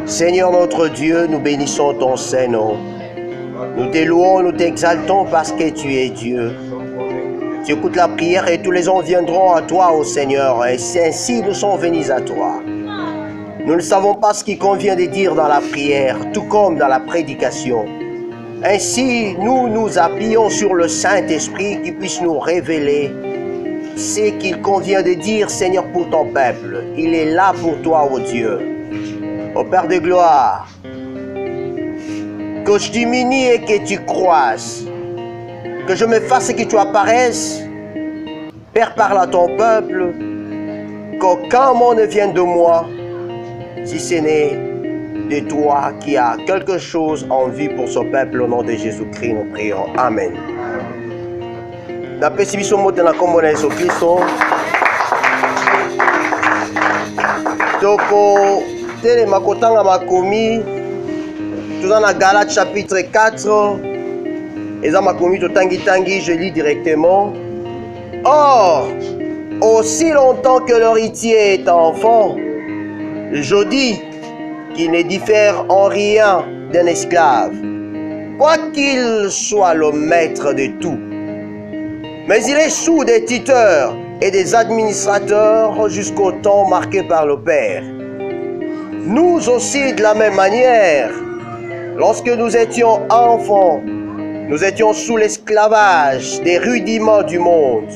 Seigneur notre Dieu, nous bénissons ton Saint-Nom. Nous te louons, nous t'exaltons parce que tu es Dieu. Tu écoutes la prière et tous les hommes viendront à toi, ô Seigneur, et c'est ainsi nous sommes venus à toi. Nous ne savons pas ce qu'il convient de dire dans la prière, tout comme dans la prédication. Ainsi, nous nous appuyons sur le Saint-Esprit qui puisse nous révéler ce qu'il convient de dire, Seigneur, pour ton peuple. Il est là pour toi, ô Dieu. Ô Père de gloire, que je diminue et que tu croisses, que je me fasse et que tu apparaisses. Père, parle à ton peuple, qu'aucun mot ne vienne de moi, si ce n'est de toi qui as quelque chose en vue pour ce peuple. Au nom de Jésus-Christ, nous prions. Amen. Napesi biso mbote na kombo na Yesu Kristo. Toko telema kotanga makomi toza na Galates chapitre 4. Eza makomi totangi, je lis directement. Or, aussi longtemps que l'héritier est enfant, je dis qu'il ne diffère en rien d'un esclave, quoiqu'il soit le maître de tout. Mais il est sous des tuteurs et des administrateurs jusqu'au temps marqué par le Père. Nous aussi, de la même manière, lorsque nous étions enfants, nous étions sous l'esclavage des rudiments du monde.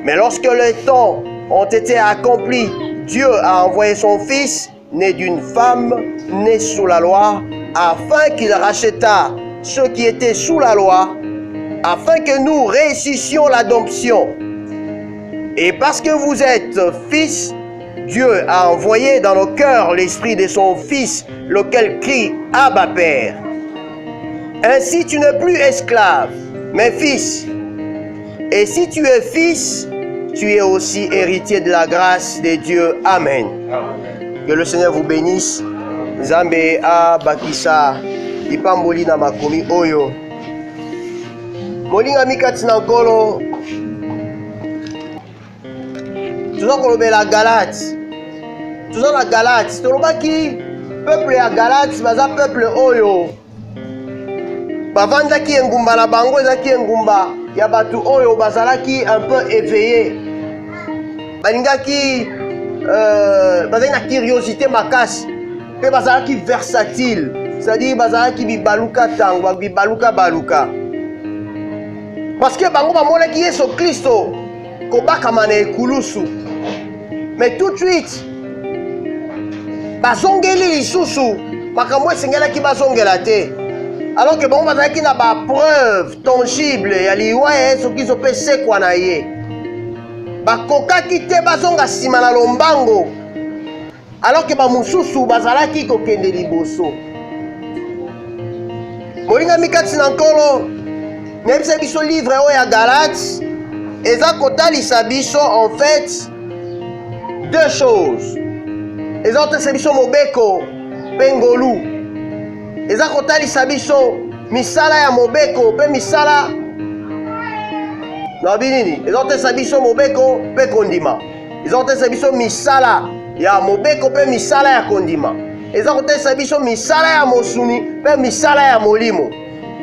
Mais lorsque les temps ont été accomplis, Dieu a envoyé son Fils, né d'une femme, né sous la loi, afin qu'il rachètât ceux qui étaient sous la loi, afin que nous réussissions l'adoption. Et parce que vous êtes fils, Dieu a envoyé dans nos cœurs l'esprit de son Fils, lequel crie « Abba Père ». Ainsi tu n'es plus esclave, mais fils. Et si tu es fils, tu es aussi héritier de la grâce de Dieu. Amen. Que le Seigneur vous bénisse. Nzambe abakisa ipamboli na makomi oyo. Molinga mikati na nkolo. Tuza kolobela Galate. Tuza na Galate. Tolobaki peuple ya Galate baza peuple oyo. Bavandaki engumba na bango ezaki engumba ya batu oyo bazalaki un peu éveillé. Balingaki bazalaki na curiosité makasi. Pe bazalaki versatile. C'est-à-dire bazalaki bibaluka tango, bibaluka baluka. Parce que bango bamonaki Yesu Kristo kobakama na ekulusu. Mais tout de suite bazongeli lisusu makambo esengelaki bazongela te. Alors que bango bazalaki na ba preuve tangible ya liwa ya Yesu Kristo pe sekwa na ye. Bakokaki te bazonga nsima na lombango. Alors que bamususu bazalaki kokende liboso. Molinga mikati na nkolo nayebisa biso livre oyo ya Galates eza kotalisa biso en fait deux choses. Eza kotalisa biso mobeko pe ngolu. Eza kotalisa biso misala ya mobeko pe misala na binini. Eza kotalisa biso mobeko pe kondima. Eza kotalisa biso misala ya mobeko pe misala ya kondima. Eza kotalisa biso misala ya mosuni pe misala ya molimo.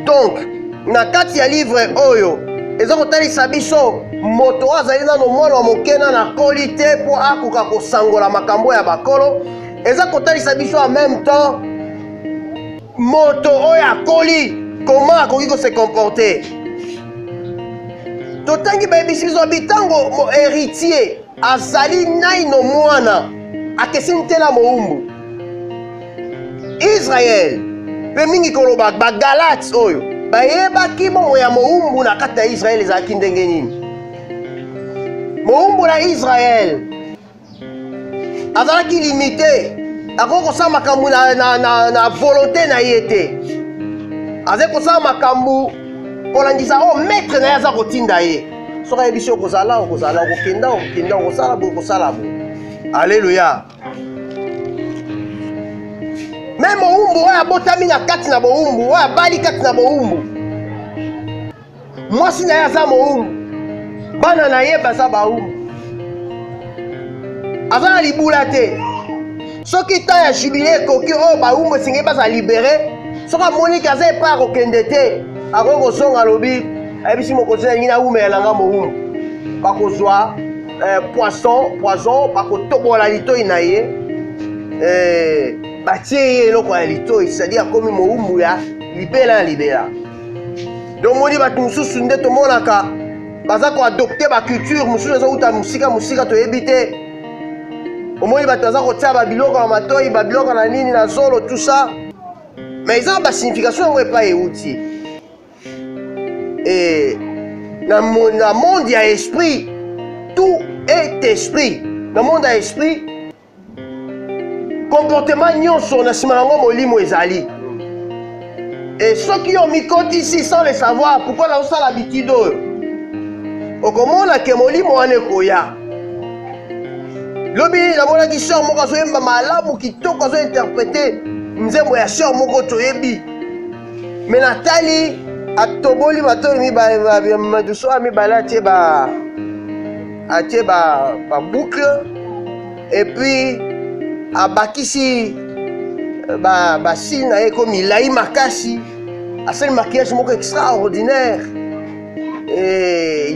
Donc na kati ya livre oyo eza kotalisa biso moto azali nano mwana wa mokena na koli te mpo akoka kosangola makambo ya bakolo. Eza kotalisa biso en même temps moto oyo akoli comment akoki ko se comporter. Totangi bayebisi biso bitango héritier azali naino mwana akeseni te na mowumbu. Israel pe mingi koloba bagalate oyo bayebaki momo ya mowumbu na kati ya Israel ezalaki ndenge nini. Mowumbu na Israel azalaki limité, akoki kosala makambo na volonté na ye te. Azali kosala makambo kolandisa oyo maître na ye aza kotinda ye. Soki ayebi si okozala okokenda okosala bo. Alléluia. Même mowumbu oyo abotami na kati na bowumbu, oyo abali kati na bowumbu, mwasi na ye aza mowumbu, bana na ye baza bawumbu. Aza na libula te. soki ta ya jubilé ekoki oyo bawumbu esengeli baza libéré soki amoniki aza epai akokende te akoki kozonga alobi ayebisi mokonzi nalingi nawumela nga mowumbu bakozwa poison bakotobola litoi na ye batie ye eloko ya litoi c'est-à-dire akomi mowumbu ya libela na libela donc moni bato mosusu nde tomonaka baza koadopte baculture mosusu ezauta mosika toyebi te omoni bato baza kotia babiloko na matoi babiloko na nini na zolo tout ça mais eza basignification yango epai euti na monde ya esprit tout est esprit na monde ya esprit comportement nyonso na nsima yango molimo ezali et soki yo mikotisi sans le savoir pourquoi nazosala habitude oyo okomona ke molimo wana ekoya lobi namonaki sœur moko azoyemba malamu kitoko azointerprete nzembo ya sœur moko toyebi me natali atoboli matoi mibaduso ya mibale atie baboucle et puis abakisi basile na ye ko milai makasi asali maquillage moko extraordinaire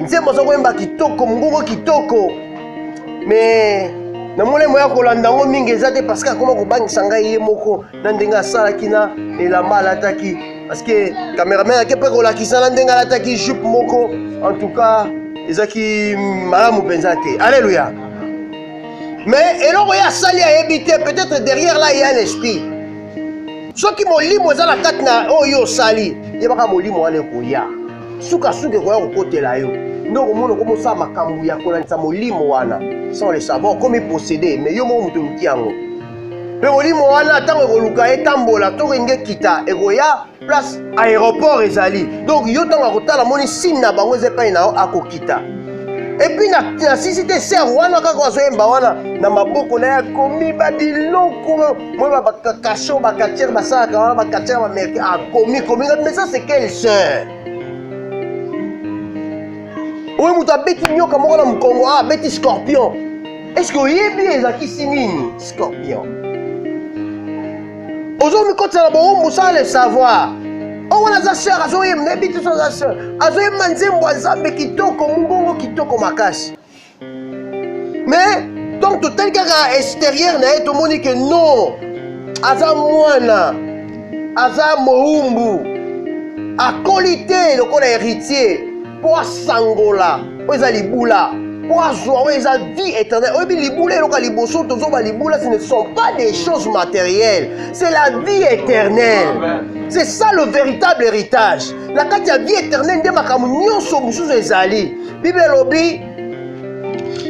nzembo aza koyemba kitoko mongongo kitoko mais na molemo ya kolanda yango mingi eza te parce que akoma kobangisa ngai ye moko na ndenge asalaki na elamba alataki parce que cameraman ake mpe kolakisa na ndenge alataki jupe moko en tout cas ezaki malamu mpenza te alléluia mais eloko ye asali ayebi te peut-être derrière là il y a l'esprit soki molimo eza na kati na oyo osali yebaka molimo wana ekoya sukasuka ekoya kokotela yo nde okomona okomosala makambo ya kolandisa molimo wana sans le savoir komi possédé mais yo moko moto oluki yango mpe molimo wana ntango ekoluka etambola to enge kita ekoya place aéroport ezali donc yo ntango akotala moni sine na bango eza epai na yo akokita epuis na sisi te ser wana kaka azoyemba wana na maboko na ye akomi babiloko moi bakakasho bakatiere basalaka wana bakatiere bamerke akomi mais ça c'est quelle sœur oyo moto abeti nyoka moko na mokongo abeti scorpion est-ce que oyebi ezakisi nini scorpion ozomikotisa na bowumbu sans le savoir oyo wana aza sœur azoyemba nayebi te so aza sœur azoyemba nzembo ya nzambe kitoko mongongo kitoko makasi mais donc totali kaka extérieur na ye tomoni ke non aza mwana aza mowumbu akoli te lokola héritier mpo asangola oyo eza libula mpo azwa oyo eza vie éternelle oyebi libula eloka liboso tozoba libula ce ne sont pas des choses matérielles c'est la vie éternelle c'est ça le véritable héritage na kati ya vie éternelle nde makambo nyonso mosusu ezali bible elobi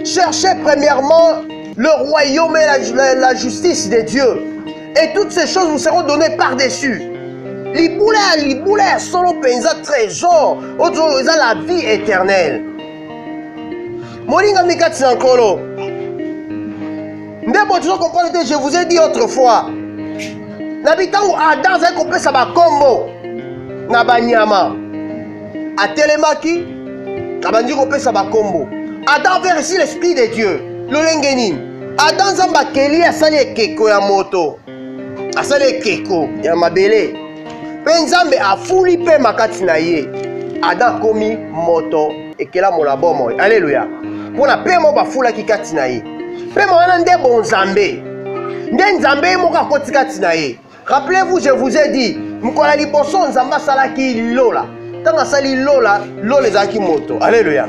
cherchez premièrement le royaume et la justice de Dieu et toutes ces choses vous seront données par-dessus libula ya solo mpenza trésor oyo eza la vie éternelle molingami kati na nkolo nde bo tozokomprendre te je vous ai dit autrefois na bitango adam azali kopesa bakombo na banyama atelemaki abandi kopesa bakombo adam avait reçu l'esprit de Dieu lolenge nini adam nzambe akeli asali ekeko ya moto asali ekeko ya mabele mpe nzambe afuli mpe makati na ye adam akomi moto ekelamola bomoi alleluya mpona pemo bafulaki kati na ye pemo wana nde bonzambe nde nzambe ye moko akoti kati na ye rappelez-vous je vous ai dit mokolo ya liboso nzambe asalaki lola ntango asali lola ezalaki moto alleluya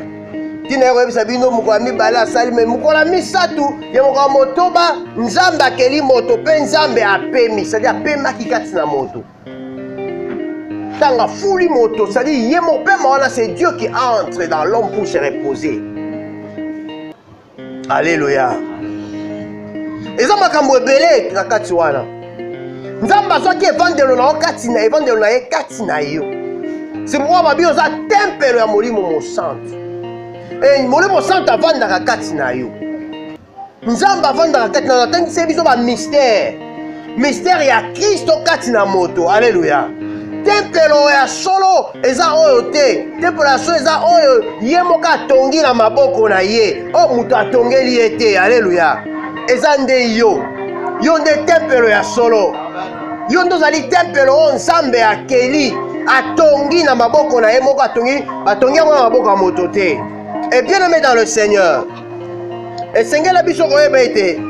ntina ye koyebisa bino mokolo ya mibale asali me mokolo ya misatu ya mokolo ya motoba nzambe akeli moto mpe nzambe apemi c'est-à-dire apemaki kati na moto ntango afuli moto c'est-à-dire ye mopema wana c'est Dieu qui entre dans l'homme pour se reposer alléluia eza makambo ebele na kati wana nzambe azwaki evangelo na ye kati na yo c'est pourquoi babi oza tempelo ya molimo mosantu molimo mosantu avandaka kati na yo nzambe avandaka kati na yo atangisi biso bamystère ya kristo kati na moto alléluia tempelo ya solo eza oyo te tempelo ya solo eza oyo ye moko atongi na maboko na ye oyo moto atongeli ye te alleluya eza nde yo Yo nde tempelo ya solo. Yo ndo zali tempelo oyo Nzambe akeli atongi na maboko na ye moko batongi yango na maboko ya moto te. Et bien aimé dans le Seigneur, esengeli biso koyeba ete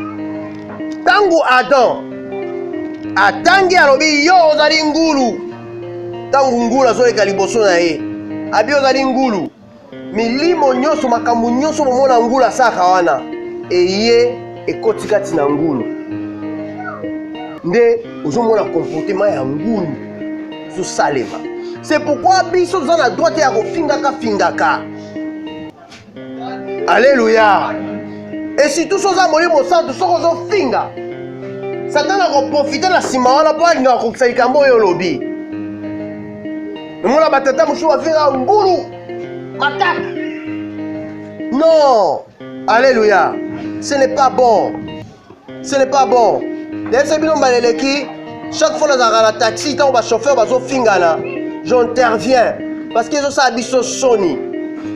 tangu Adam atangi alobi yo ozali ngulu, tangu ngulu azoleka liboso na ye abi ozali ngulu, milimo nyonso makambo nyonso bomona ngulu asaka wana eye ekoti kati na ngulu, nde ozomona comportement ya ngulu zosalema. C'est pourquoi biso toza na droite ya kofingaka. Alléluia. Et surtout soza molimo santo soko ozofinga, Satan akoprofite na nsima wana mpo alinga kokisa likambo oyo olobi. Omona batata mosusu bafinga ngulu mataka. Non. Alléluia. Ce n'est pas bon. Ce n'est pas bon. D'ailleurs, c'est bien baleleki. Chaque fois dans la taxi, quand on chauffeur va fingana, j'interviens parce qu'ils ont ça biso soni.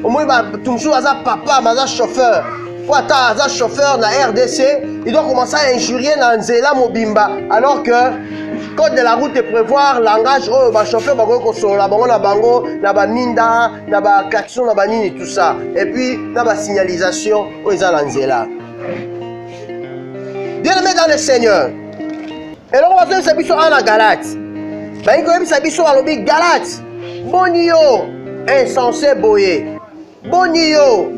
Au moins, toujours à papa, à chauffeur. Pour attendre à chauffeur dans la RDC, il doit commencer à injurier dans Nzela Mobimba, alors que code de la route est prévoir langage oh ba chauffeur ba ko sola bango na bango na ba minda na ba klaxon na ba nini tout ça, et puis na ba signalisation oh eza Nzela. Bien-aimé dans le Seigneur. Et donc on va faire biso en Galate. Ben il connaît biso à l'obi Galate. Boni yo insensé boyé. Boni yo.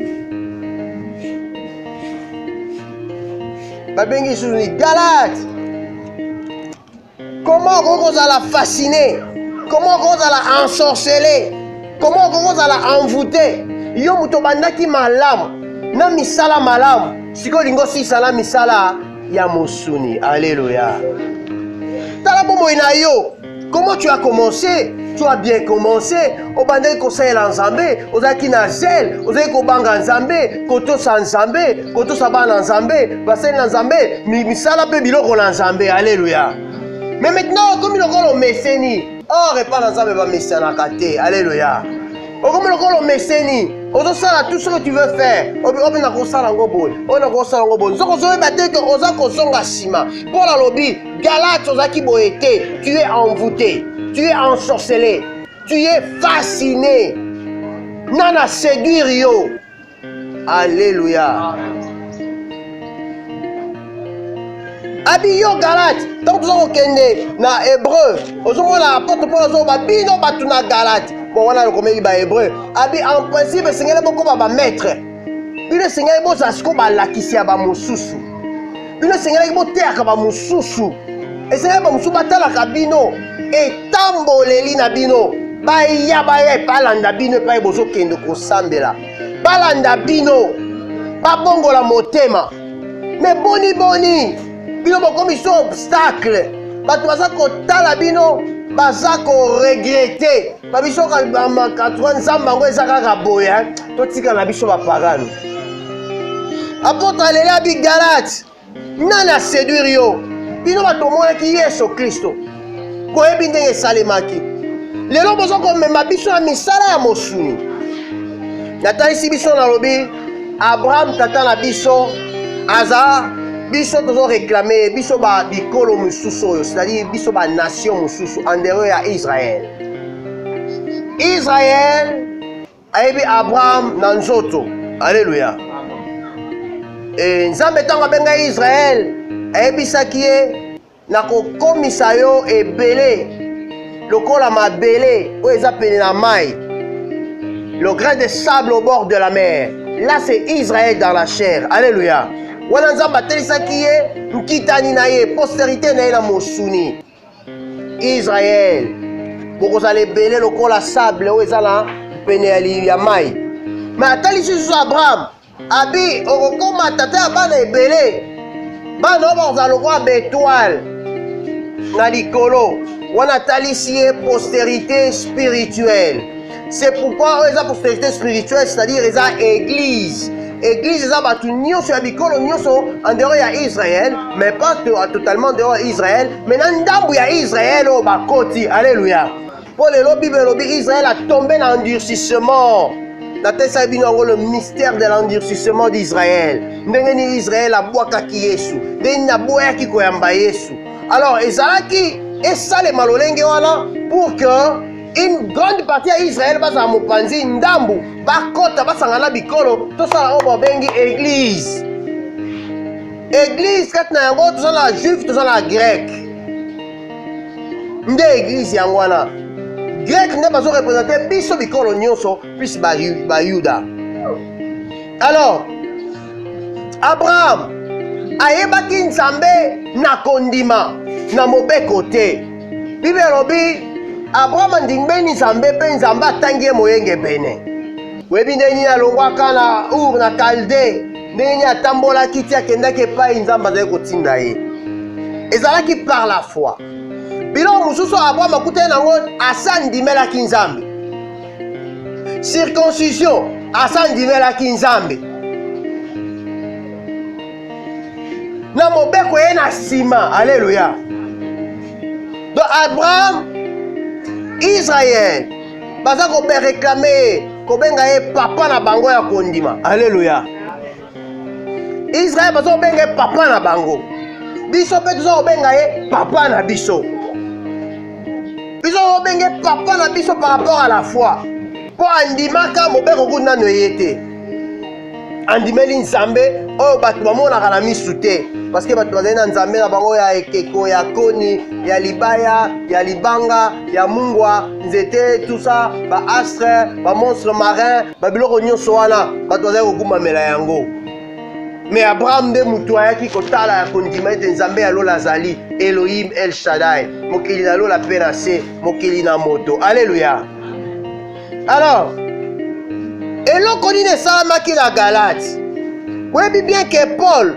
Ba bengi souni Galate. Comment on va la fasciner? Comment on va la ensorceler? Comment on va la envoûter? Yo muto bandaki malamu. Na misala malamu. Siko lingo si sala misala ya mosuni. Alléluia. Comment tu as commencé? Tu as bien commencé. Au bandé conseil l'enzambé, aux akina zel, aux ekobanga nzambé, koto sa nzambé, koto sabana nzambé, bassin l'enzambé, misala pe biloko l'enzambé. Alléluia. Mais maintenant, comme il a le mécénie, oh, répand l'enzambé va mécéna kate. Alléluia. Comme il a le mécénie, on a tout ce que tu veux faire. On a construit un gobon. On a construit un gobon. Nous avons battu que on a construit un ciment. Pour la lobby, Galate, on a qui boité. Tu es envoûté. Tu es ensorcelé. Tu es fasciné. Nana séduire yo. Alléluia. Abi yo Galate. Tant que vous avez na hébreu. Vous avez la porte pour la zone. Bino batuna Galate. Bon, on a le commis ba hébreu. Abi en principe, Seigneur beaucoup ba maître. Le Seigneur bo zasko ba lakisi ba mususu. Le Seigneur bo terre ba mususu. Et Seigneur ba mususu batala ka bino et tamboleli na bino. Ba ya palanda bino pa bozo kende ko sambela. Balanda bino. Ba bongola motema. Mais boni bino bo comme so obstacle. Ba toza ko tala bino. Baza ko regretter ba biso ka ba 80 nzamba ngo ezaka ka boya to tika na biso ba pagano apôtre Léla bi Galate nana séduire yo bino ba tomona ki Yesu Kristo ko yebi ndenge salemaki lelo bozo ko mema biso na misala ya mosuni natalisi biso na lobi Abraham tata na biso aza biso tozo réclamer biso ba bikolo mususu, c'est-à-dire biso ba nation mususu en dehors ya Israël. Israël ayebi Abraham na nzoto. Alléluia. Et Nzambe tanga benga Israël ayebisaki ye na kokomisa yo ebele lokola mabele oyo eza pene na mai, le grain de sable au bord de la mer. Là c'est Israël dans la chair. Alléluia. Wana Nzambe atelisaki ye nkitani na ye postérité na ye na mosuni Israël bokozala ebele lokola sable oyo eza na pene ya mai. Mais atalisi susu Abraham abi okokoma tata ya bana ebele, bana oyo bakozala lokola baétoile na likolo. Wana atalisi ye postérité spirituelle. C'est pourquoi oyo eza postérité spirituelle, c'est-à-dire eza église. Église eza batu nyonso ya bikolo nyonso en dehors ya Israël, mais pas totalement dehors Israël, mais na ndambu ya Israël oyo bakoti. Alléluia. Pour lelo Bible lobi Israël a tombé na endurcissement. natesa bino yango le mystère de l'endurcissement d'Israël. Ndenge ni Israël abwakaki Yesu, ndenge ni aboyaki koyamba Yesu. Alors ezalaki esalema lolenge wana pour que une grande partie à Israël bazala mopanzi ndambu bakota basangana bikolo tosala oyo babengi église. Église kati na yango toza na juif toza na grec. Nde église yango wana grec nde bazo représenter biso bikolo nyonso plus bayuda. Alors Abraham ayebaki nzambe na kondima na mobeko te. Bible elobi Abraham andingibeni nzambe mpe nzambe atangi ye moyenge pene. Webi ndenge nini alongwaka na Ur na Kalde, ndenge nini atambolaki ti akendaki epai nzambe azali kotinda ye. Ezalaki par la foi. Biloko mosusu Abraham akutani nango asa andimelaki nzambe. Circoncision asa andimelaki nzambe. Na mobeko ye na nsima. Alléluia. Donc Abraham, Israël, baza ko be réclamer ko benga ye papa na bango ya kondima. Alléluia. Israël baza ko benga ye papa na bango. Biso pe toza ko benga ye papa na biso. Biso ko benga ye papa na biso par rapport à la foi. Po andimaka mobeko kuna no yete. Andimeli nzambe oyo bato bamonaka na misu te. Parce que bato bazali na nzambe na bango ya ekeko, ya koni, ya libaya, ya libanga, ya mungwa, nzete, tout ça, ba astre, ba monstre marin, ba biloko nyonso wana, bato bazali kokumamela yango. Mais Abraham nde mutu ayaki kotala ya kondima ete nzambe ya lola azali Elohim El Shaddai, mokili na lola mpe na se, mokili na moto. Alléluia. Alors, eloko nini esalamaki na Galate? Webi bien que Paul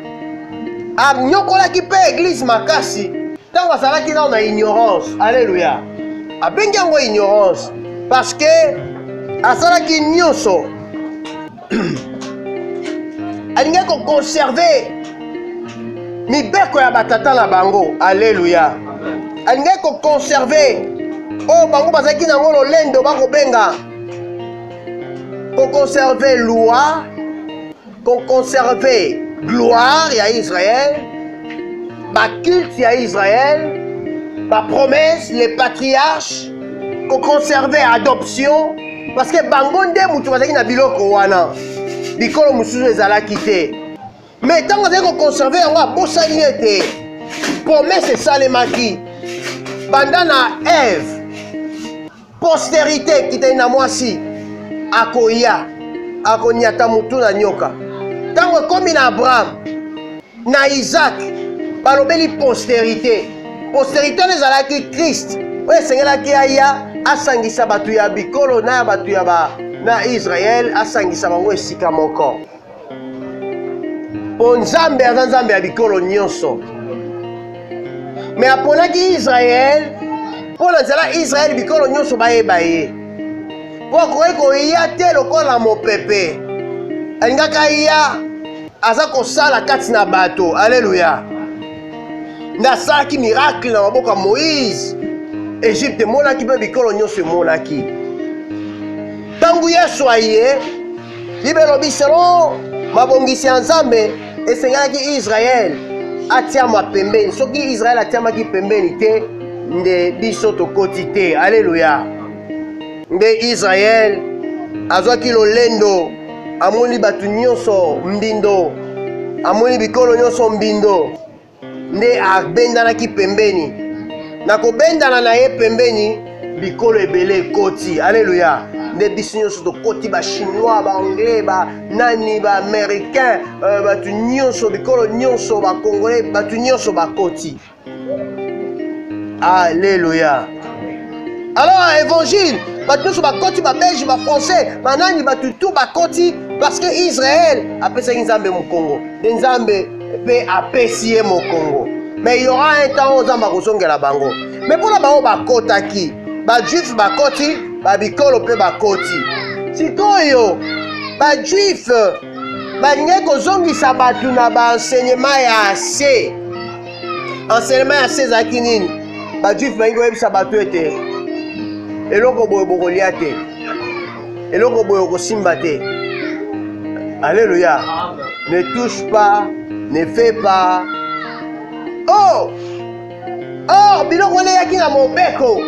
anyokolaki mpe église makasi ntango azalaki nao na ignorance. Alléluia. Abengi yango ignorance parce que asalaki nyonso alingaki koconserve mibeko ya batata na bango. Alléluia. Alingaki koconserve oyo bango bazalaki nango lolendo bakobenga koconserve loi, koconserve gloire ya Israël, ba culte ya Israël, ba promesse, les patriarches, ko conserver adoption, parce que bango nde mutu bazaki na biloko wana. Bikolo mususu ezalaki te. Mais tant que ko conserver yango abosani ete promesse esalemaki. Banda na Ève, postérité kitali na mwasi akoya, akoniata mutu na nyoka. Tango komi na Abraham, na Isaac, balobeli postérité. Postérité ezalaki Christ. Oyo esengelaki aya asangisa batu ya bikolo na batu ya na Israël, asangisa bango esika moko. Po nzambe aza nzambe ya bikolo nyonso. Mais aponaki Israël, po na nzela Israël bikolo nyonso bayeba ye. Po akoki koya te lokola mopepe. Alingaka ya aza kosala kati na bato. Alléluia. Nasalaki miracle na maboko ya Moïse. Égypte monaki mpe bikolo nyonso emonaki. Ntango Yesu aye, Bible elobi selon mabongisi ya Nzambe esengelaki Israël atiama pembeni. Soki Israël atiamaki pembeni te, nde biso tokoti te. Alléluia. Nde Israël azwaki lolendo, amoni batu nyonso mbindo, amoni bikolo nyonso mbindo, nde abendanaki pembeni. Na kobendana na ye pembeni, bikolo ebele ekoti. Alléluia. Nde biso nyonso tokoti ba chinois, ba anglais, ba nani, ba américain, batu nyonso, bikolo nyonso, ba congolais, batu nyonso bakoti. Alléluia. Alors évangile, batu nyonso bakoti, ba belge, ba français, ba nani, batu tout bakoti, parce que Israël apesaki Nzambe mokongo. De Nzambe pe apesi ye mokongo. Mais il y aura un temps où Nzambe akozongela bango. Mais pour la bango bakotaki, ba juif bakoti, ba bikolo pe bakoti. Sikoyo ba juif balingi kozongisa batu na ba enseignement ya se. Enseignement ya se ezalaki nini? Ba juif balingi koyebisa batu ete eloko boye bokolia te. eloko boye okosimba te. Alléluia. Ne touche pas, ne fais pas. Oh! Oh, biloko wana eyaki na mobeko.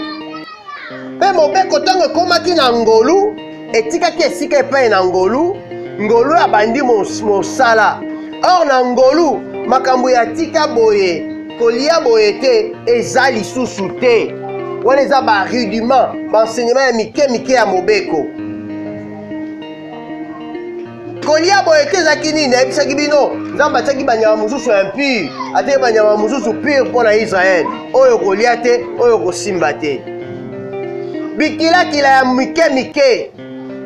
Mpe mobeko ntango ekomaki na ngolu, etikaki esika epai na ngolu, ngolu abandi mosala. Or na ngolu, makambo ya tika boye, kolia boye te, eza lisusu te. Wana eza barudiment, baenseignement ya mike ya mobeko. Kolia boye te ezaki nini, ayebisaki bino, Nzambe atiaki banyama mosusu impure, atiaki banyama mosusu pure mpo na Israel. Oyo kolia te, oyo kosimba te. Bikilakila ya mike,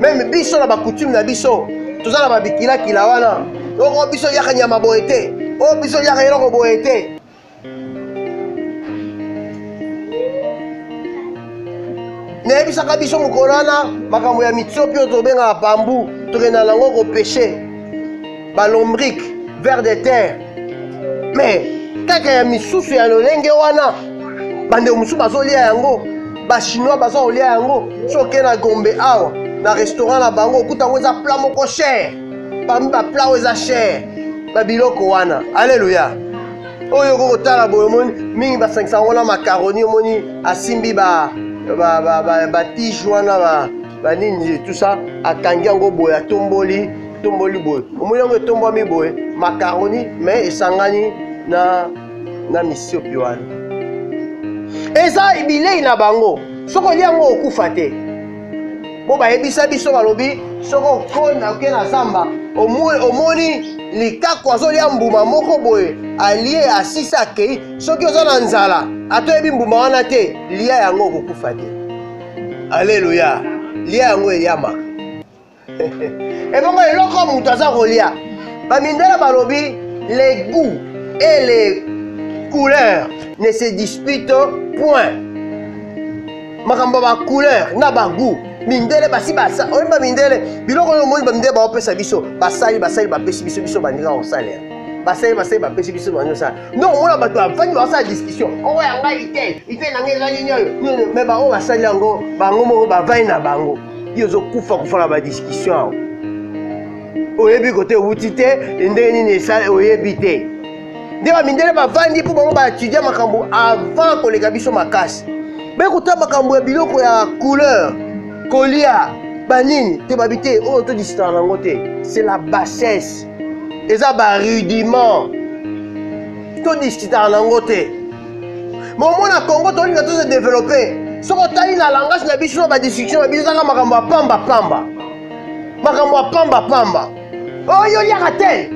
meme biso na bakutume na biso, toza na babikilakila wana. Oko biso yaka nyama boye te, o biso yaka eloko boye te. Nayebisaka biso mokolo wana makambo ya mitsopi oyo tobengaka pambu, tokenda nango kopeshe balombrique, ver de terre. Mais kaka ya misusu ya lolenge wana bandeko mosusu bazolia yango, bachinois bazolia yango. Soki na Gombe awa na restaurant na bango okuta yango eza plat moko cher, parmi baplat oyo eza cher, babiloko wana. Alléluia. Oyo kokotala boye omoni mingi basangisa yango na macaroni, omoni asimbi batige wana banini tout ça, akangi yango boye atomboli boye. Omoni yango etombwami boye macaroni mais esangani na misiopi wana. Eza bilei na bango, soko olia yango okufa te. Bo bayebisa biso balobi soko okona oke na zamba omoni likako azolia mbuma moko boye alie asisa akei, soki oza na nzala atoyebi mbuma wana te, lia yango okokufa te. Alléluia. Lia yango eliamaka. Ebongo eloko moto aza kolia, bamindele balobi les goûts et les couleurs ne se disputent point. Makambo ba couleur na ba goût mindele basi basa oyeba mindele biloko oyo omoni bamindele baopesa biso basali bapesi biso bandika kosalela basali bapesi biso bandika kosala. Non omona bato bafandi basala discussion oyo yanga ite nange eza nini oyo me baoyo basali yango bango moko bavai na bango yo ozokufa na badiscussion awo. Oyebi kote owuti te ndenge nini esala oyebi te. Nde bamindele bavandi mpo bango baetudia makambo avant koleka biso makasi. Bekuta makambo ya biloko ya couleur kolia banini te babi te oyo todisitana nango te. C'est la bassesse, eza barudiment todisitana nango te. Mais omona Congo tolinga tose développer, soko otali na langage na biso na badiscussion na biso ezaka makambo ya pamba, makambo ya pamba. Oyo liaka te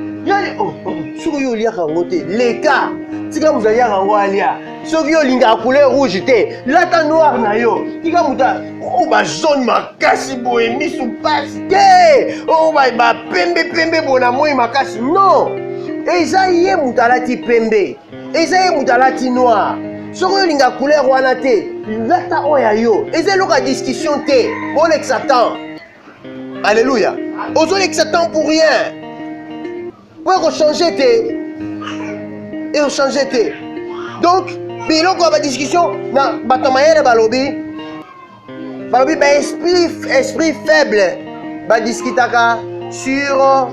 soki yo oliaka yango te leka tika moto aliaka yango alia. Soki yo olingaka couleur rouge te lata noir na yo, tika moto oyo bajaune makasi boye misu pasi te, oyo bapembe boye na moi makasi. Non, eza ye moto alati pembe, eza ye moto alati noir. Soki yo olingaka couleur wana te lata oyo ya yo, eza eloko ya discussion te. Bolekisa temps. Alléluia. Ozolekisa temps pour rien. Pour changer te et changer te. Donc biloko ya badiscussion na bato mayele balobi esprit faible badiskitaka sur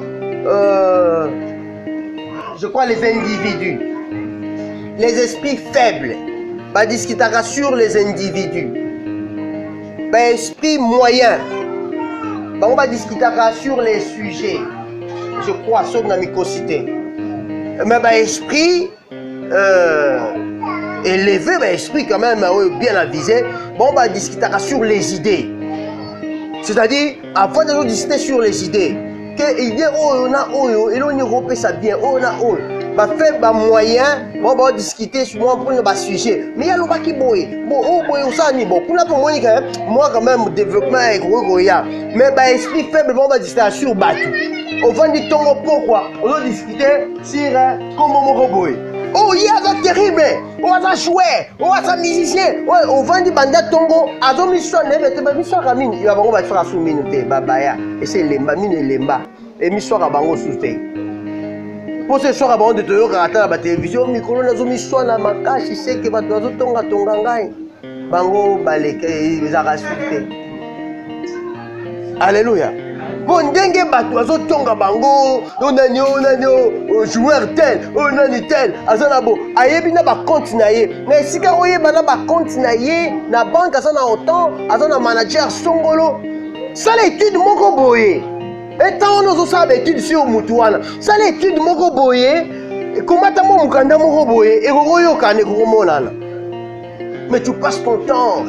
je crois les individus. Les esprits faibles badiskitaka sur les individus. Esprit moyen bango badiskitaka sur les sujets. Je crois sur la micocité. Mais esprit élevé, esprit quand même bien avisé, bon bah discuter sur les idées. C'est-à-dire avant de discuter sur les idées, que idée on a et l'on y repère ça bien, on a bah fait bah moyen, bon bah discuter sur moi pour le sujet. Mais il y a le bas qui boy, bon ça ni bon. Pour la pour moi quand même développement est gros mais bah esprit faible bon bah discuter sur bateau. On va dire tongo pourquoi on va discuter sur comment mon robot. Oh il y a ça terrible, on va jouer, on va ça musicien. Ouais, on va dire banda tongo, azo mission ne te ba mission kamine, il va bango ba faire sous minute babaya et c'est lemba mine lemba et mission ka bango sous te. Pour ce soir bango de toyo ka ata ba télévision micro na zo mission na makashi c'est que ba zo tonga ngai. Bango baleke les arrasute. Alléluia. Bon, ndenge bato azotonga bango, onani joueur tel, onani tel, azanabo, ayebi na ba compte na ye. Na esika oyeba na ba compte na ye, na banque azana autant, azana manager songolo. Ça l'étude moko boye. Et tant on ose ça étude sur mutuana. Ça l'étude moko boye, comment ta mo mukanda moko boye, et goyo kane gomonana. Mais tu passes ton temps.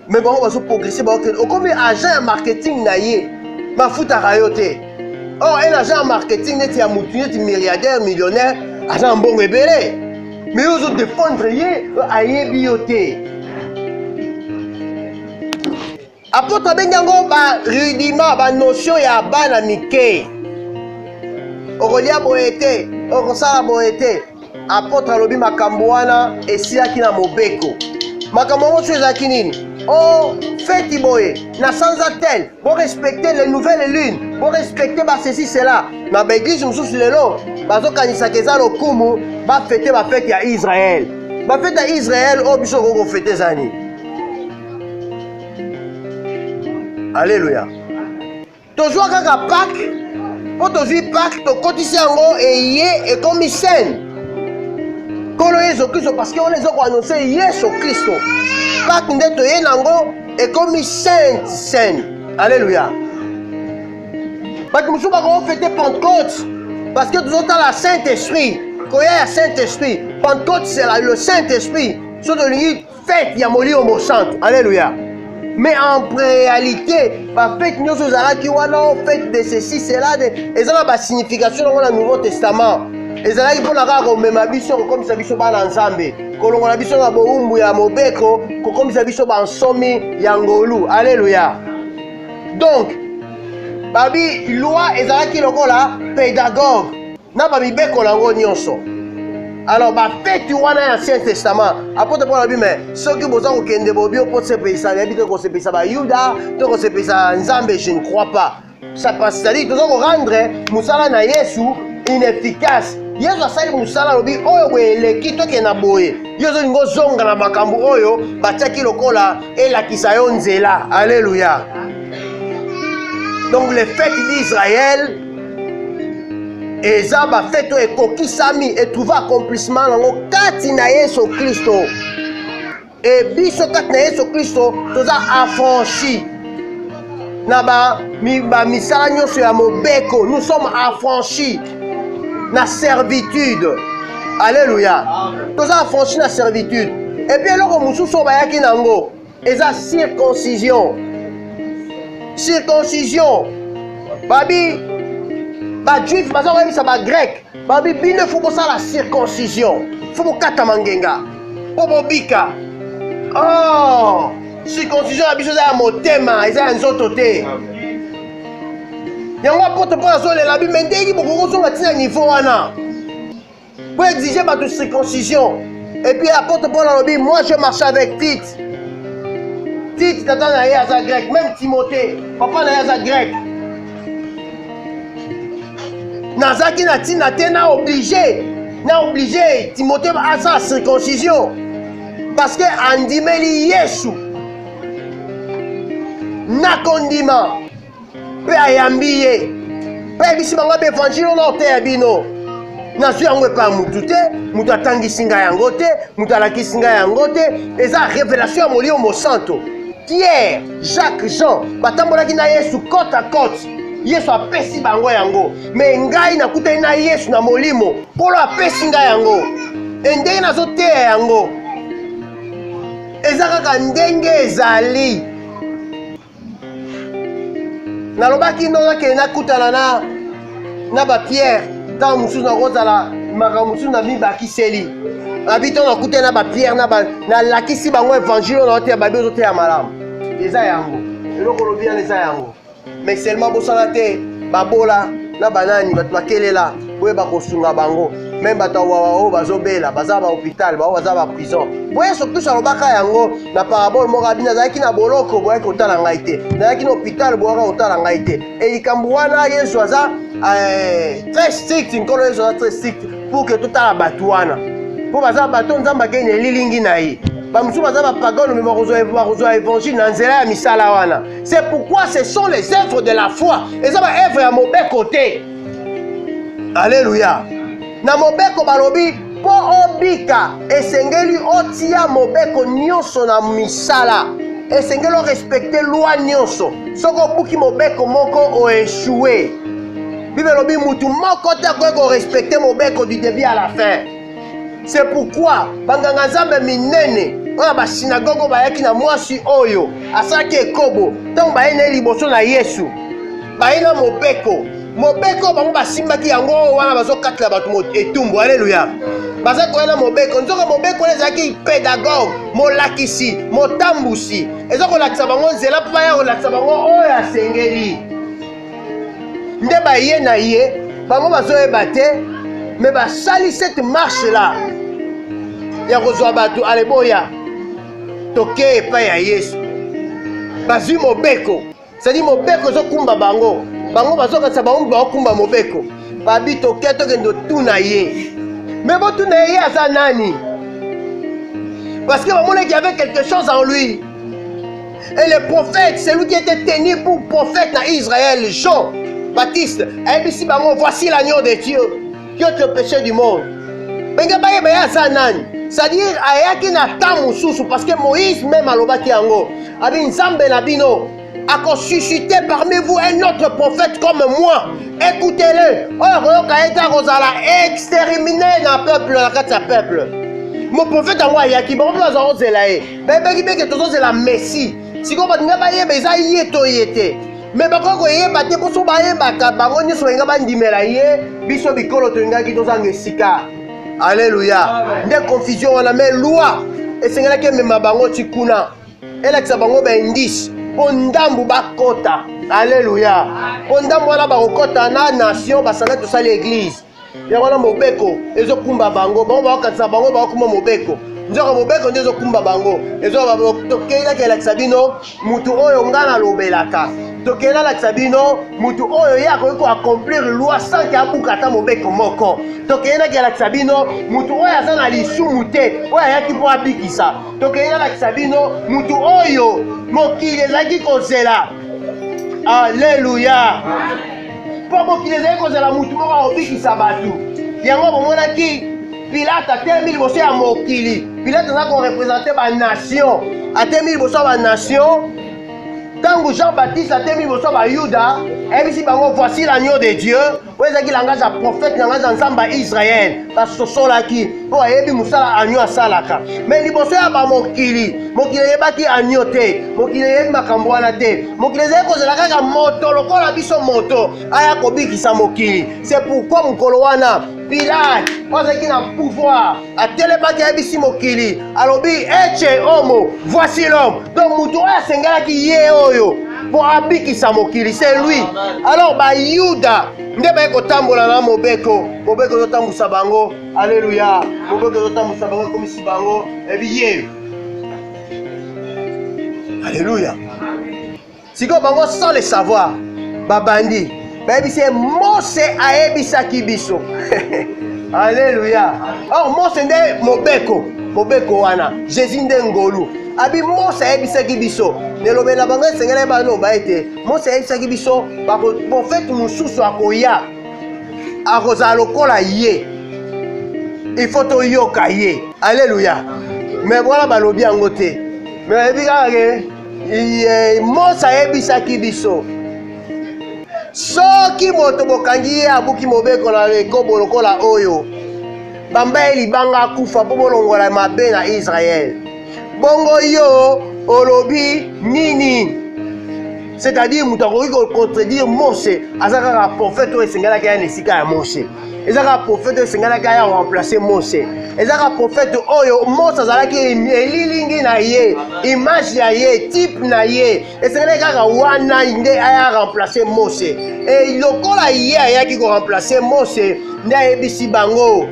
Mais bon, on va se progresser. Comme agent marketing naïe, ma fout à rayoter. Oh, un agent marketing n'est pas un milliardaire, millionnaire, agent bon rebelle. Mais aux autres défendre yé, aïe bioté. Apôtre Benyango, ba rudiment, ba notion ya bana mike. Orolia boete, orosala boete. Apôtre alobi makamboana esila kina mobeko. Makambo ezaki nini? Oh, faites boye, na sans tel, pour respecter les nouvelles lunes, pour respecter ceci, cela. Na l'église, nous sommes les lots, bazo kanisa keza lo kumu, ba fêter ba fête ya Israël. Ba fête ya Israël, oh biso ko fêter zani. Alléluia. Toujours kaka Pâques, pour tozi Pâques, to kotisi yango et comme scène. Kolo Yesu Christo parce qu'on les a annoncé Yesu Christo. Pâques ndeto ye nango et comme sainte. Alléluia. Parce que nous sommes fêter Pentecôte parce que nous avons la Saint-Esprit. Quand il y a le Saint-Esprit, Pentecôte c'est le Saint-Esprit. C'est de lui fête il y a moli au centre. Alléluia. Mais en réalité, la fête nous avons fête de ceci, cela, et ça a la signification dans le Nouveau Testament. ezalaki mpona kaka komema biso kokomisa biso bana nzambe kolongola biso na bowumbu ya mobeko kokomisa biso bansomi ya ngolu. Alléluia. Donc babi loi ezalaki lokola pédagogue na bamibeko nango nyonso. Alors bafeti wana ya Ancien Testament apôtre Paul abi mais soki boza kokende bobi po sepelisa yebi to kosepelisa bayuda to kosepelisa nzambe, je ne crois pas. Ça passe, c'est-à-dire toza korendre musala na Yesu inefficace. Yesu asali musala lobi oyo boeleki toke na boye yozo lingo zonga na makambo oyo batiaki lokola elakisa yo nzela. Alléluia. Donc les fêtes d'Israël eza bafete oyo ekokisami etrouva accomplissement nango kati na Yesu Kristo. E biso kati na Yesu Kristo toza affranchi na bamisala nyonso ya mobeko. Nous sommes affranchis na servitude. Alléluia. Tous affranchis na servitude. Et puis eloko mosusu bayaki nango eza circoncision. Circoncision. Babi ba juif baza koyebisa ba grec babi bino faut kosala circoncision, faut kokata mangenga po bobika. Oh, circoncision ya biso eza ya motema, eza ya nzoto te. Yango apôtre Paul azolela bi mais ndenge bokozonga tina niveau wana pour exiger bato circoncision. Et puis apôtre Paul alobi moi je marche avec Tite. Tite tata na ye aza grec, même Timothée papa na ye aza grec. Nazaki na tina te na obligé Timothée aza circoncision parce que andimeli Yesu na kondima pe ayambi ye pe ebisi bango be évangile na oteya bino nazwi yango epa mutu te, mutu atangisi ngai yango te, mutu alakisi ngai yango te. Eza révélation ya molimo mosanto. Pierre, Jacques, Jean batambolaki na Yesu côte à côte. Yesu apesi bango yango, mais ngai nakutani na Yesu na molimo polo apesi ngai yango. Ndenge nazoteya yango eza kaka ndenge ezali. Nalobaki nozakende nakutana na bapierre ntango mosusu nakozala makambo mosusu na mibakiseli nabi ntango nakutani na bapierre nalakisi bango évangile oyo naoteya babi ozoteya malamu. Eza yango eloko lobi wana eza yango. Mais seulement bosala te babola na banani bato bakelela boyeba kosunga bango. Même bato awawa oyo bazobela baza ba hôpital bao baza ba prison. Boye Yesu Kristo alobaka yango na parabole moko abi nazalaki na boloko boyaki kotala ngai te, nazalaki na hôpital boyaka kotala ngai te. E likambo wana Yesu aza très strict, nkolo Yesu aza très strict pour que totala bato wana po baza bato nzambe akende elilingi na ye. C'est pourquoi ce sont les œuvres de la foi. Et ça va œuvre à mauvais côté. Alléluia. Na mobeko balobi po obika esengeli otia mobeko nyonso na misala. Esengeli respecter loi nyonso. Soko buki mobeko moko o échoué. Bible lobi mutu moko te ko respecter mobeko du début à la fin. C'est pourquoi banganga nzambe minene oya ba synagogue bayaki na mwasi oyo asaki ekobo ntango bayene liboso na Yesu bayina mobeko bango basimbaki yango wana bazokatela bato etumbu. Alléluia. Baza koyena mobeko nzoko mobeko ezalaki pédagogue molakisi motambusi eza kolakisa bango nzela mpo baya kolakisa bango oyo asengeli nde baye na ye bango bazoyeba te mais basali cette marche là ya kozwa bato aleboya toke epai ya Yesu bazwi mobeko c'est-à-dire mobeko ezokumba bango bazokatisa bango baokumba mobeko babi toke tokende otuna ye mais botuna ye aza nani parce que bamonaki y avait quelque chose en lui. Et le prophète, celui qui était tenu pour prophète dans Israël, Jean-Baptiste, ici, voici l'agneau de Dieu qui ôte le péché du monde. C'est-à-dire, ayaki na tamususu parce que Moïse même alobaki yango. Abi nzambe na bino a suscité parmi vous un autre prophète comme moi. Écoutez-le. Oh, exterminer le peuple, la peuple. Mon prophète à moi, yaki bon la c'est la Messie. Si vous avez dit mais bakoko yeba te poso bayeba ka bango nyoso nga bandimela ye biso bikolo to ngaki tozanga esika. Alléluia. Nde confusion wana mais loi esengela ke mema bango tikuna elakisa bango ba indice po ndambu bakota. Alléluia. Po ndambu wana bakota na nation basanga tosali église yango na mobeko ezokumba bango bakatisa bango bakuma mobeko nzoko mobeko ndezo kumba bango ezo tokela ke lakisa bino mutu oyo ngana lobelaka tokela lakisa bino mutu oyo yako ko accomplir loi sans que abukata mobeko moko tokela ke lakisa bino mutu oyo azana lisumu te oyo yaki po abikisa tokela lakisa bino mutu oyo mokili ezaki kozela. Alléluia. Po mokili ezaki kozela mutu moko obikisa batu yango bomonaki Pilate a terminé le bosso à Mokili. Pilate a représenté la nation. A terminé le bosso à la nation. Quand Jean-Baptiste a terminé le bosso à Juda, et puis voici l'agneau de Dieu. Vous avez dit langage à prophète, langage ensemble à Israël. Parce que ce sont là qui, pour aller moussala agneau à Salaka. Mais le bosso à Mokili. Mokili est bâti agneau te. Mokili est makambouana te. Mokili est cause la gaga moto, le col abisso moto. Aya kobi qui sa Mokili. C'est pourquoi mon kolowana. Pilate, parce qu'il a un pouvoir, à télébaki abisi mokili, alobi eche homo, voici l'homme. Donc mutoya sengala ki ye oyo, pour abiki sa mokili, c'est lui. Alors ba Yuda, ndeba ko tambola na mobeko zo tambusa bango, alléluia. Mobeko zo tambusa bango comme si bango, et bien. Alléluia. Si ko bango sans le savoir, babandi. Baby c'est Mose aebisaki biso. Alléluia. Or Mose nde mobeko wana. Jésus nde ngolu. Abi Mose aebisaki biso. Nelobela bango sengela bano ba ete. Mose aebisaki biso ba prophète mususu akoya. Akoza lokola ye. Il faut to yoka ye. Alléluia. Mais voilà balobi yango te. Mais ebika ke Mose aebisaki biso. Soki moto bokangi ye abuki mobeko na ekobo lokola oyo bamba libanga kufa po bolongola mabe na Israël bongo yo olobi nini c'est-à-dire moto akoki contredire Mose azaka prophète oyo esengelaki ya nesika ya Mose ezaka prophète oyo esengelaki ya remplacer Mose ezaka prophète oyo Mose azalaki elilingi na ye image ya ye type na ye esengelaki kaka wana nde aya remplacer Mose et lokola ye ayaki ko remplacer Mose nde ayebisi bango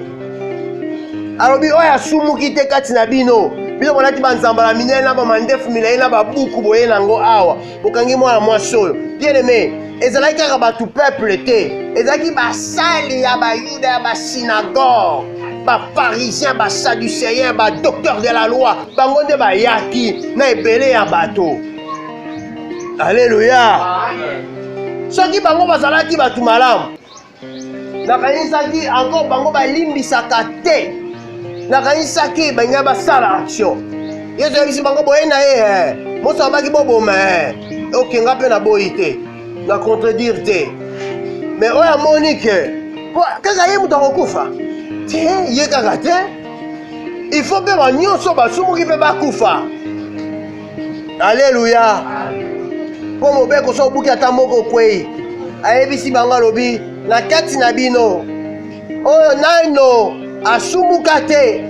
alobi oyo asumuki te kati na bino bino bolati banzambala minene na bamandefu milayi na babuku boye nango awa bokangi mwana mwasi oyo bien aimé ezalaki kaka batu peuple te ezalaki basali ya bayuda ya basynagogue Parisiens, Sadducéens, docteurs de la loi, bango nde bayaki na ebele ya bato. Alléluia. Soki bango bazalaki batu malamu, nakanisaki encore bango balimbisaka te, nakanisaki banya basala action. Yesu yebisi bango boye na ye moso abaki boboma okenga mpe na boyi te na contredire te. Mais oyo amoni ke kaka ye moto akokufa te, ye kaka te, il faut mpe banyonso basumuki mpe bakufa. Alléluia. Po mobeko so obuki ata moko kwei ayebisi bango alobi na kati na bino oyo nano asumuka te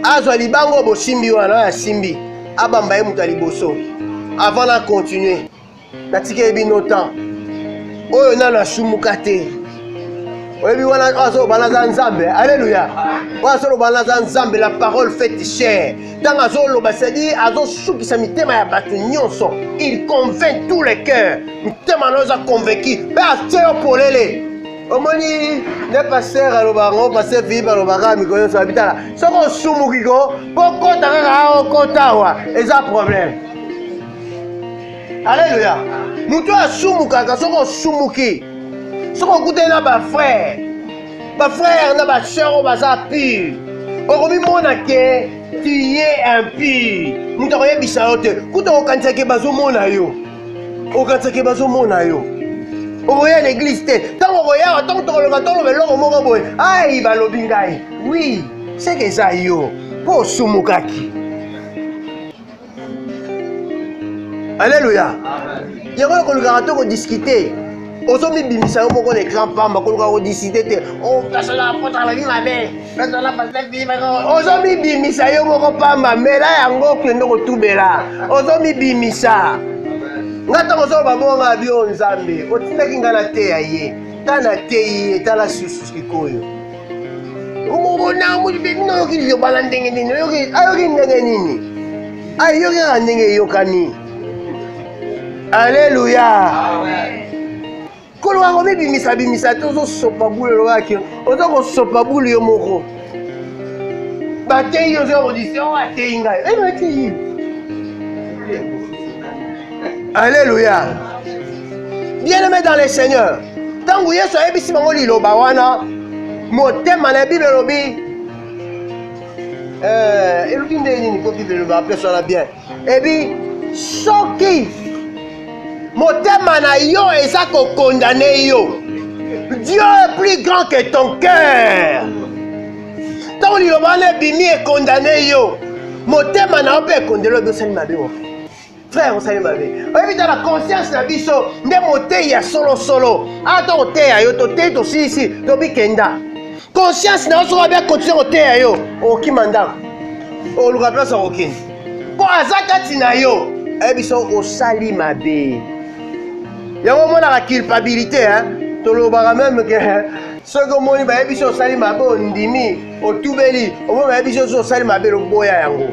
azwa libango bosimbi wana oyo asimbi abamba ye moto ya liboso avant na continue natikeli bino temps oyo nano asumuka te. Oyebi wana azoloba za nzambe. Alléluia. Wana azoloba za nzambe, la parole faite chair. Tant azoloba c'est-à-dire azosukisa mitema ya bato nyonso. Il convainc tous les cœurs. Mitema no za convaincu. Pe ateo polele. Omoni ne pasteur alobango, pasteur Philippe alobaka mikolo so habitala. Soko sumuki ko pokota kaka okotawa. Eza problème. Alléluia. Mutu asumuka ka soko sumuki. Ce qu'on goûte là, ma frère, ma soeur, ma pure. Aujourd'hui, mon que tu es impur. Nous t'aurions dit ça. Quand on a dit bazo monayo, on a dit bazo monayo. On voyait l'église. Tant on voyait, tant on le matin, on le long, ah, il va l'obingaï. Oui, c'est que ça yo. Pour Sumukaki. Alléluia. Il y a un qu'on a discuté. Aujourd'hui, bimisa yo moko l'écran pamba koluka ko discuter oh personne apôtre la vie ma mère personne pasteur vie aujourd'hui bimisa yo moko pamba mela yango kendo ko tubela aujourd'hui bimisa ngata ko so babonga bio nzambe otindaki ngana te ya ye tana te ye tala susu kikoyo umubona mu bino yo kili yo bala ndenge nini yo ki ayo ki ndenge nini ayo ki ndenge yo kani. Alléluia. Amen. Quand on a bimisa bimisa tozo sopa boule loaki ozo ko sopa boule yo moko batei yo zo di so atei ngai batei. Alléluia. Bien-aimé dans le Seigneur, tant que Yesu ayebisi bango liloba wana motema na Bible lobi elobi nde nini ko Bible loba personne bien ebi soki motema na yo eza ko condamner yo. Dieu est plus grand que ton cœur. Tant que l'obane bimi est condamné yo. Motema na yo pe condamner yo sali mabe mo. Frère, on sali mabe. Oyebi ta la conscience na biso nde mote ya solo solo. Ata o te ya yo to te to si to bi kenda. Conscience na yo so ba continuer o te ya yo. O kimanda. O luka place o kin. Po azaka tina yo. Oyebi so o sali mabe. Il y a un moment de culpabilité, hein. Tout le monde même que ce que moi je vais dire, c'est ma bonne dimi, au tout beli, au moment où je vais dire, c'est ma belle boya yango.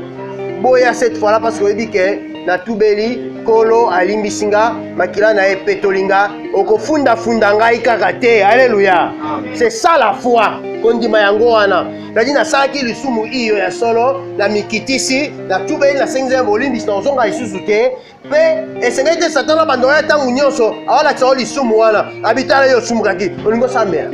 Boya cette fois-là parce que je dis que na tout beli, kolo alimbisinga, makila na epetolinga, oko funda ngai kakate. Alléluia. C'est ça la foi. Qu'on dit mayango wana. C'est-à-dire na saki lisumu iyo ya solo, na mikitisi, na tout beli na 5e volume, na zonga isusu te. Mais esengai te Satan na bandoya tangu nyonso awala tsa lisumu wana abitala yo sumukaki olingo sambela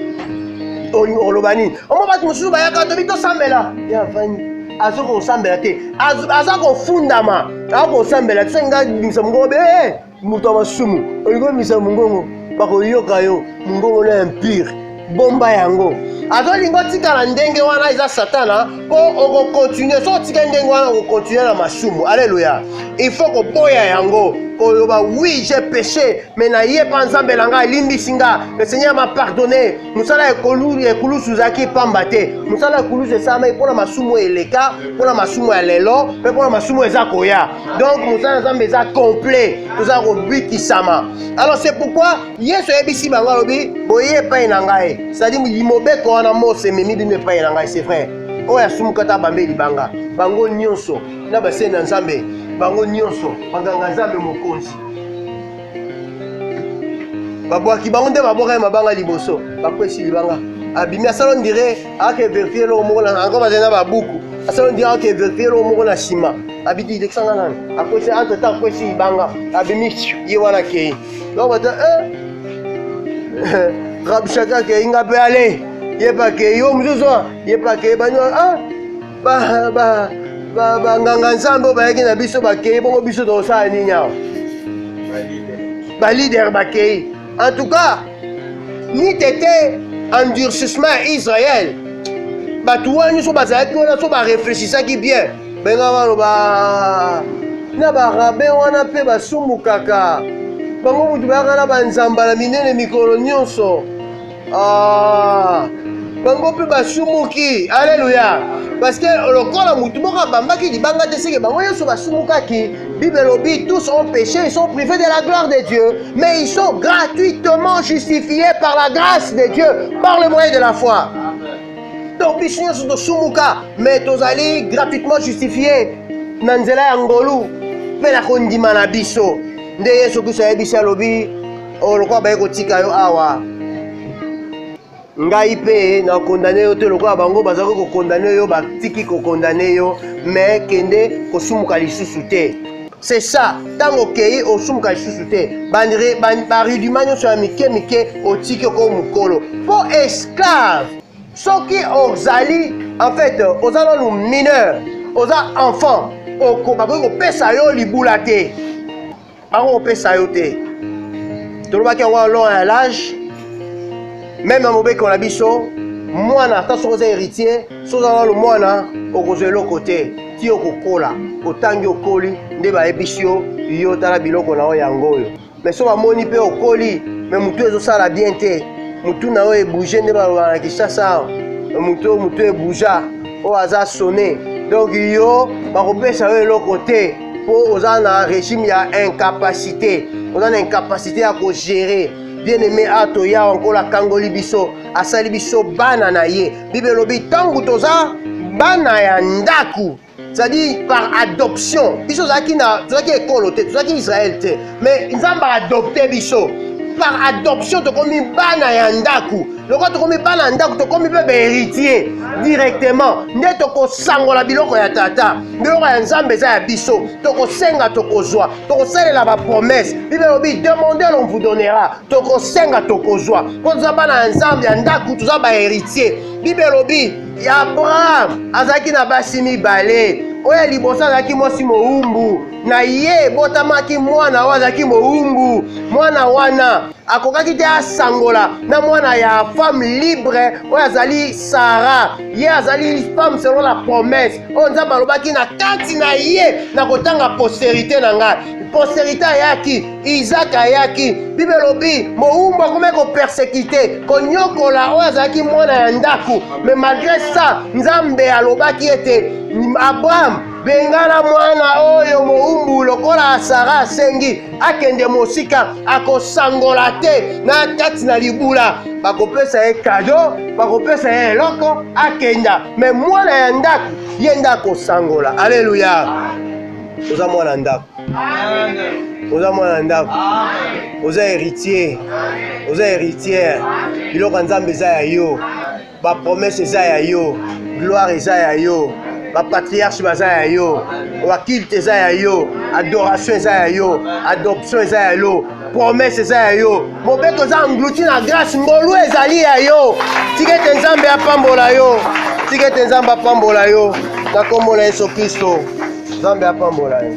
olingo lobani omo batu mususu bayaka to bito sambela ya vani azoko sambela te azako fundama azako sambela tsenga bimisa mungobe muto masumu olingo bimisa mungongo bako yoka yo mungongo na impure bomba yango azolingo tikala ndenge wana eza satana po oko continuer so tika ndenge wana oko continuer na masumu. Alléluia. Il faut que boya yango koloba oui j'ai péché mais na ye pa nzambe langa limbisinga le Seigneur m'a pardonné musala ekulu suzaki pamba te musala ekulu esama mpona masumu eleka mpona masumu ya lelo mpe mpona masumu eza koya donc musala nzambe eza complet toza kobikisama. Alors c'est pourquoi Yesu ayebisi bango alobi boye epai na ngai c'est-à-dire limobeko wana mose ememi bino epai na ngai c'est vrai oyo asumukata bambeli banga bango nyonso na baseni na nzambe bango nyonso baganga nzambe mokonzi babwaki bango nde babwaka ye mabanga liboso bakwesi libanga abimi asala on dirait ake vérifier lo moko na encore bazena ba buku asala on dirait ake vérifier lo moko na sima abiti lekisanga nani akwesi entre temps akwesi ibanga abimi ye wana kei donc bata rabshaka kei nga pe ale ye pa kei yo mususu ye pa kei banyo nganga nzambe bayaki na biso bakei bongo biso tokosala nini awa balider bakei en tout cas ni tete endurcissement ya Israël bato wana nyonso bazalaki wana so barefléchisaki bien benga baloba na barabe wana mpe basumukaka bango mutu bayaka na banzambala minene mikolo nyonso bango mpe basumuki alleluya parce que lokola mutu moko abambaki libanga te seke bango nyonso basumukaki Bible lobi tous ont péché, ils sont privés de la gloire de Dieu, mais ils sont gratuitement justifiés par la grâce de Dieu, par le moyen de la foi. Donc biso nyonso tosumuka mais tozali gratuitement justifiés na nzela ya ngolu mpe na kondima na biso nde Yesu Kristo ayebisi alobi lokola baye kotika yo awa ngai mpe na kondane yo te lokola bango bazali kokondane yo batiki kokondane yo mais kende kosumuka lisusu te. C'est ça, tant okei osumuka lisusu te baridima nyonso ya mike mike otiki oko mokolo po esclave soki ozali en fait oza nanu mineur oza enfant bakoki kopesa yo libula te bakoki kopesa yo te tolobaki yango long ya l'âge même na mobeko na biso mwana ata soki oza héritier soki oza nanu mwana okozwa eloko te ti okokola otangi okoli nde bayebisi yo tala biloko na yo yango oyo mais so bamoni mpe okoli mais mutu ezosala bien te mutu na yo ebouge nde baloba na Kinshasa mutu ebouja oyo aza sonné donc yo bakopesa yo eloko te mpo oza na régime ya incapacité oza na incapacité ya kogérer bien aimé ato ya onkola kangoli biso asali biso bana na ye Bible elobi ntango toza bana ya ndaku c'est-à-dire par adoption biso tozalaki ekolo te tozalaki Israël te mais nzambe adopte biso par adoption tokomi bana ya ndaku lokola tokomi bana ya ndaku tokomi mpe bahéritier directement nde tokosangola biloko ya tata biloko ya nzambe eza ya biso tokosenga tokozwa tokosalela bapromese Bible elobi demandez l'on vous donnera tokosenga tokozwa mpo toza bana ya nzambe ya ndaku toza bahéritier Bible elobi Abraham azalaki na basi mibale oyo ya liboso azalaki mwasi mowumbu na ye botamaki mwana oyo azalaki mowumbu mwana wana akokaki te asangola na mwana ya femme libre oyo azali Sara ye azali femme selon la promesse oyo nzambe alobaki na kati na ye na kotanga postérité na ngai postérité ayaki Isaac ayaki Bible elobi mowumbu akomi kopersécuté konyokola oyo azalaki mwana ya ndaku mais malgré ça nzambe alobaki ete Abraham bengana mwana oyo mowumbu lokola Sara asengi akende mosika akosangola te na kati na libula bakopesa ye kado bakopesa ye eloko akenda mais mwana ya ndaku ye nde akosangola alleluya oza mwana ndaku oza mwana ndaku oza héritier oza héritière biloko nzambe eza ya yo bapromese eza ya yo gloire eza ya yo bapatriarche baza ya yo bakilte eza ya yo adoration eza ya yo adoption eza ya yo promese eza ya yo mobeko eza englouti na grâce ngolu ezali ya yo tika ete nzambe apambola yo tika ete nzambe apambola yo na kombo na Yesu Kristo nzambe apambola yo